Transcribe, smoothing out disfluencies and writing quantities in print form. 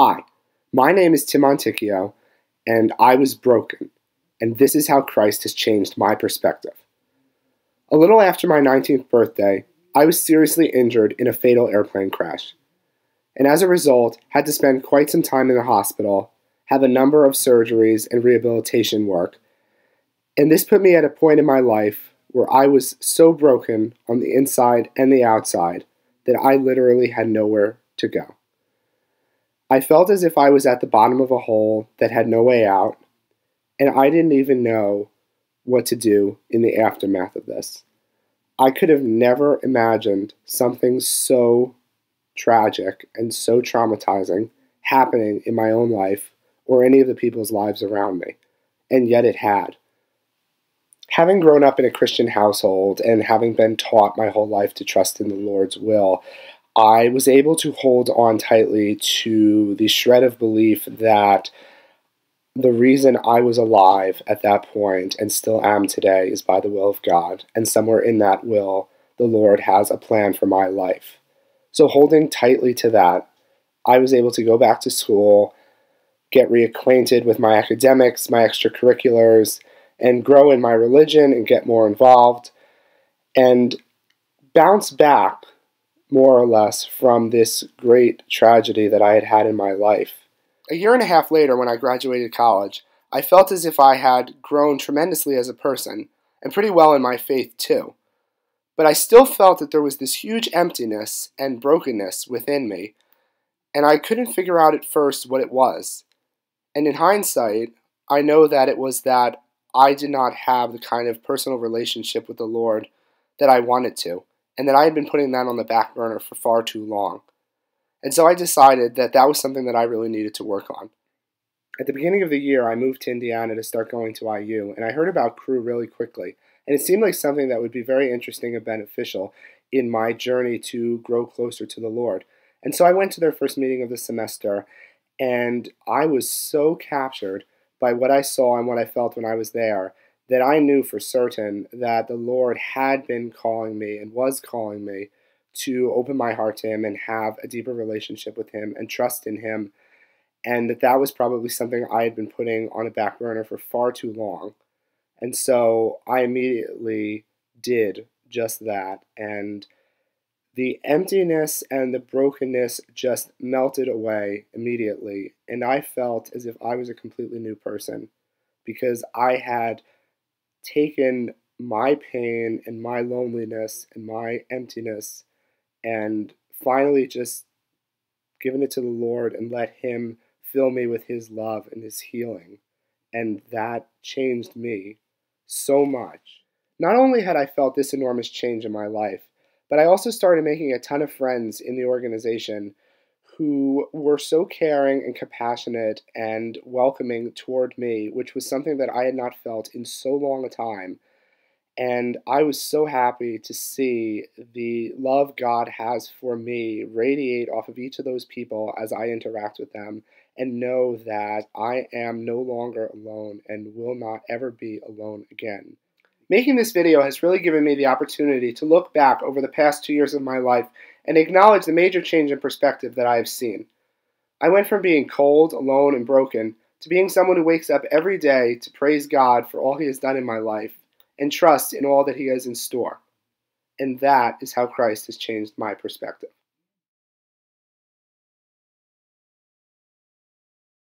Hi, my name is Tim Monticchio, and I was broken, and this is how Christ has changed my perspective. A little after my 19th birthday, I was seriously injured in a fatal airplane crash, and as a result, had to spend quite some time in the hospital, have a number of surgeries and rehabilitation work, and this put me at a point in my life where I was so broken on the inside and the outside that I literally had nowhere to go. I felt as if I was at the bottom of a hole that had no way out, and I didn't even know what to do in the aftermath of this. I could have never imagined something so tragic and so traumatizing happening in my own life or any of the people's lives around me, and yet it had. Having grown up in a Christian household and having been taught my whole life to trust in the Lord's will, I was able to hold on tightly to the shred of belief that the reason I was alive at that point and still am today is by the will of God, and somewhere in that will, the Lord has a plan for my life. So holding tightly to that, I was able to go back to school, get reacquainted with my academics, my extracurriculars, and grow in my religion and get more involved, and bounce back more or less from this great tragedy that I had had in my life. A year and a half later, when I graduated college, I felt as if I had grown tremendously as a person, and pretty well in my faith too. But I still felt that there was this huge emptiness and brokenness within me, and I couldn't figure out at first what it was. And in hindsight, I know that it was that I did not have the kind of personal relationship with the Lord that I wanted to, and that I had been putting that on the back burner for far too long. And so I decided that that was something that I really needed to work on. At the beginning of the year, I moved to Indiana to start going to IU, and I heard about Cru really quickly, and it seemed like something that would be very interesting and beneficial in my journey to grow closer to the Lord. And so I went to their first meeting of the semester, and I was so captured by what I saw and what I felt when I was there that I knew for certain that the Lord had been calling me and was calling me to open my heart to Him and have a deeper relationship with Him and trust in Him, and that that was probably something I had been putting on a back burner for far too long. And so I immediately did just that, and the emptiness and the brokenness just melted away immediately, and I felt as if I was a completely new person because I had taken my pain and my loneliness and my emptiness and finally just given it to the Lord and let Him fill me with His love and His healing. And that changed me so much. Not only had I felt this enormous change in my life, but I also started making a ton of friends in the organization who were so caring and compassionate and welcoming toward me, which was something that I had not felt in so long a time. And I was so happy to see the love God has for me radiate off of each of those people as I interact with them, and know that I am no longer alone and will not ever be alone again. Making this video has really given me the opportunity to look back over the past 2 years of my life and acknowledge the major change in perspective that I have seen. I went from being cold, alone, and broken to being someone who wakes up every day to praise God for all He has done in my life and trust in all that He has in store. And that is how Christ has changed my perspective.